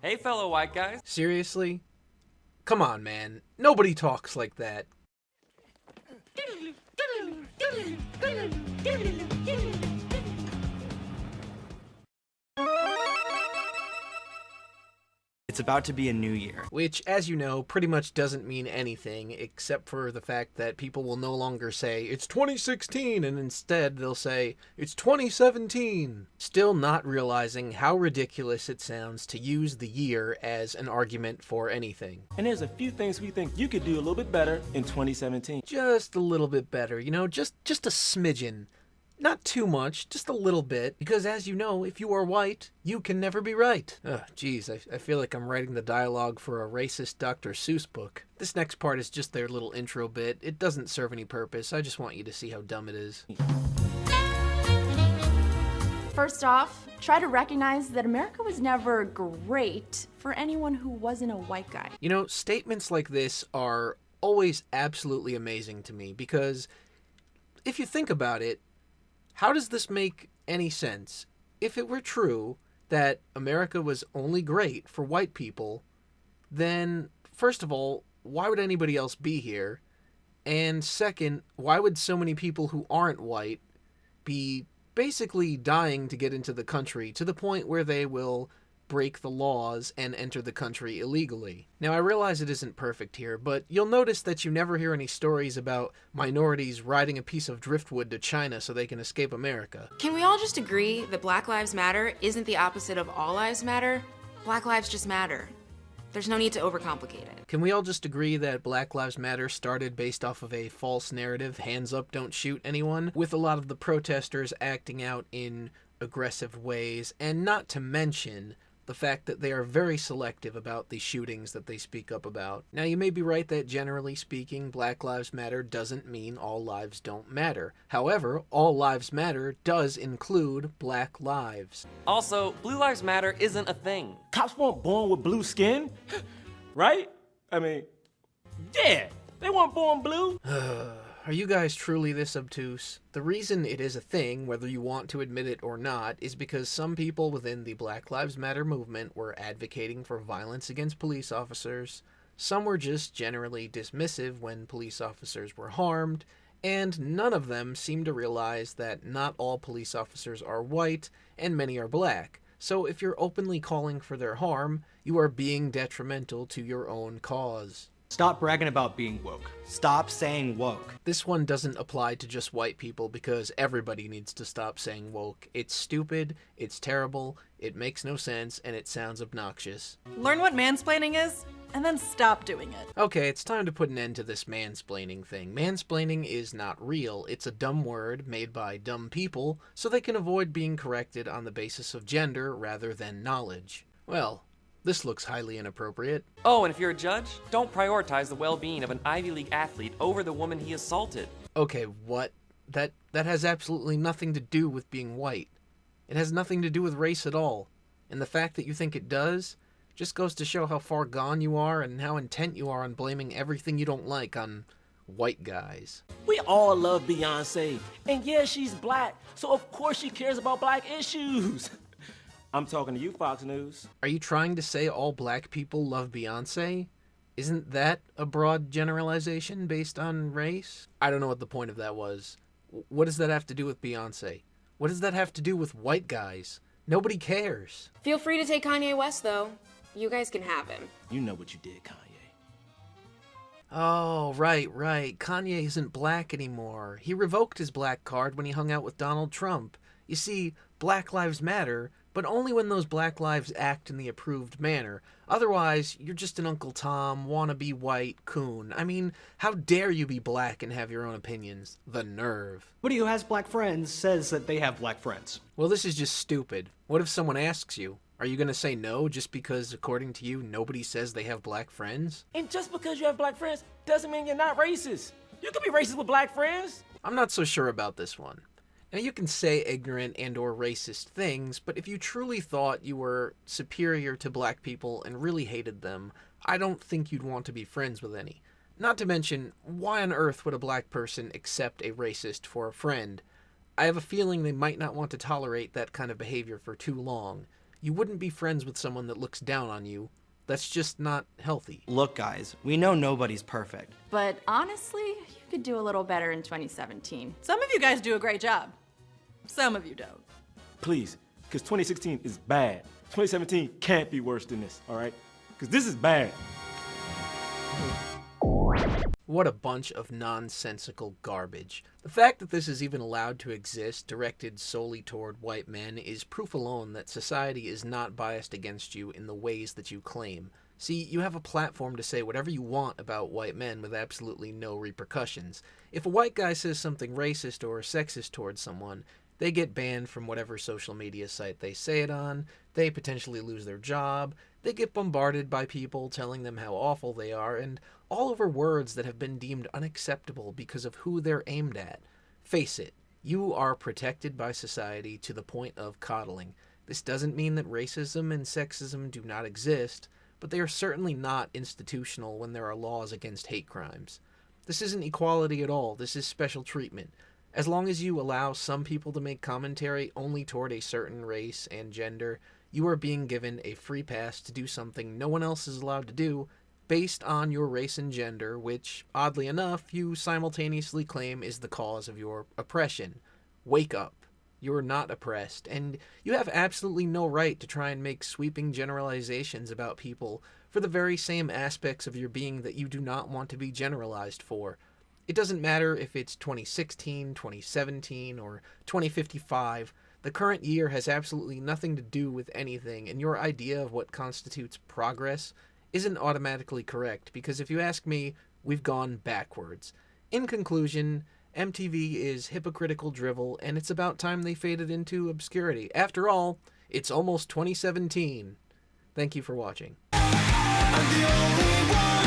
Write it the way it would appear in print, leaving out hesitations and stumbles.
Hey, fellow white guys. Seriously? Come on, man. Nobody talks like that. It's about to be a new year. Which, as you know, pretty much doesn't mean anything, except for the fact that people will no longer say, it's 2016, and instead they'll say, it's 2017. Still not realizing how ridiculous it sounds to use the year as an argument for anything. And there's a few things we think you could do a little bit better in 2017. Just a little bit better, just a smidgen. Not too much, just a little bit, because as you know, if you are white, you can never be right. Ugh, geez, I feel like I'm writing the dialogue for a racist Dr. Seuss book. This next part is just their little intro bit. It doesn't serve any purpose. I just want you to see how dumb it is. First off, try to recognize that America was never great for anyone who wasn't a white guy. Statements like this are always absolutely amazing to me, because if you think about it, how does this make any sense? If it were true that America was only great for white people, then, first of all, why would anybody else be here? And second, why would so many people who aren't white be basically dying to get into the country to the point where they will break the laws and enter the country illegally? Now, I realize it isn't perfect here, but you'll notice that you never hear any stories about minorities riding a piece of driftwood to China so they can escape America. Can we all just agree that Black Lives Matter isn't the opposite of All Lives Matter? Black lives just matter. There's no need to overcomplicate it. Can we all just agree that Black Lives Matter started based off of a false narrative, hands up, don't shoot anyone, with a lot of the protesters acting out in aggressive ways, and not to mention the fact that they are very selective about the shootings that they speak up about. Now, you may be right that generally speaking, Black Lives Matter doesn't mean all lives don't matter. However, all lives matter does include black lives. Also, Blue Lives Matter isn't a thing. Cops weren't born with blue skin, right? I mean, yeah, they weren't born blue. Are you guys truly this obtuse? The reason it is a thing, whether you want to admit it or not, is because some people within the Black Lives Matter movement were advocating for violence against police officers, some were just generally dismissive when police officers were harmed, and none of them seem to realize that not all police officers are white, and many are black. So if you're openly calling for their harm, you are being detrimental to your own cause. Stop bragging about being woke. Stop saying woke. This one doesn't apply to just white people because everybody needs to stop saying woke. It's stupid, it's terrible, it makes no sense, and it sounds obnoxious. Learn what mansplaining is, and then stop doing it. Okay, it's time to put an end to this mansplaining thing. Mansplaining is not real. It's a dumb word made by dumb people so they can avoid being corrected on the basis of gender rather than knowledge. Well, this looks highly inappropriate. Oh, and if you're a judge, don't prioritize the well-being of an Ivy League athlete over the woman he assaulted. Okay, what? That has absolutely nothing to do with being white. It has nothing to do with race at all. And the fact that you think it does just goes to show how far gone you are and how intent you are on blaming everything you don't like on white guys. We all love Beyonce, and yeah, she's black, so of course she cares about black issues. I'm talking to you, Fox News. Are you trying to say all black people love Beyonce? Isn't that a broad generalization based on race? I don't know what the point of that was. What does that have to do with Beyonce? What does that have to do with white guys? Nobody cares. Feel free to take Kanye West, though. You guys can have him. You know what you did, Kanye. Oh, right. Kanye isn't black anymore. He revoked his black card when he hung out with Donald Trump. You see, Black Lives Matter, but only when those black lives act in the approved manner. Otherwise, you're just an Uncle Tom, wannabe white coon. I mean, how dare you be black and have your own opinions? The nerve. Somebody who has black friends says that they have black friends. Well, this is just stupid. What if someone asks you? Are you going to say no just because, according to you, nobody says they have black friends? And just because you have black friends doesn't mean you're not racist. You can be racist with black friends. I'm not so sure about this one. Now, you can say ignorant and or racist things, but if you truly thought you were superior to black people and really hated them, I don't think you'd want to be friends with any. Not to mention, why on earth would a black person accept a racist for a friend? I have a feeling they might not want to tolerate that kind of behavior for too long. You wouldn't be friends with someone that looks down on you. That's just not healthy. Look, guys, we know nobody's perfect. But honestly, you could do a little better in 2017. Some of you guys do a great job. Some of you don't. Please, because 2016 is bad. 2017 can't be worse than this, all right? Because this is bad. What a bunch of nonsensical garbage. The fact that this is even allowed to exist, directed solely toward white men, is proof alone that society is not biased against you in the ways that you claim. See, you have a platform to say whatever you want about white men with absolutely no repercussions. If a white guy says something racist or sexist towards someone, they get banned from whatever social media site they say it on, they potentially lose their job, they get bombarded by people telling them how awful they are, and all over words that have been deemed unacceptable because of who they're aimed at. Face it, you are protected by society to the point of coddling. This doesn't mean that racism and sexism do not exist, but they are certainly not institutional when there are laws against hate crimes. This isn't equality at all, this is special treatment. As long as you allow some people to make commentary only toward a certain race and gender, you are being given a free pass to do something no one else is allowed to do based on your race and gender, which, oddly enough, you simultaneously claim is the cause of your oppression. Wake up. You are not oppressed, and you have absolutely no right to try and make sweeping generalizations about people for the very same aspects of your being that you do not want to be generalized for. It doesn't matter if it's 2016, 2017, or 2055. The current year has absolutely nothing to do with anything, and your idea of what constitutes progress isn't automatically correct, because if you ask me, we've gone backwards. In conclusion, MTV is hypocritical drivel, and it's about time they faded into obscurity. After all, it's almost 2017. Thank you for watching. I'm the only one.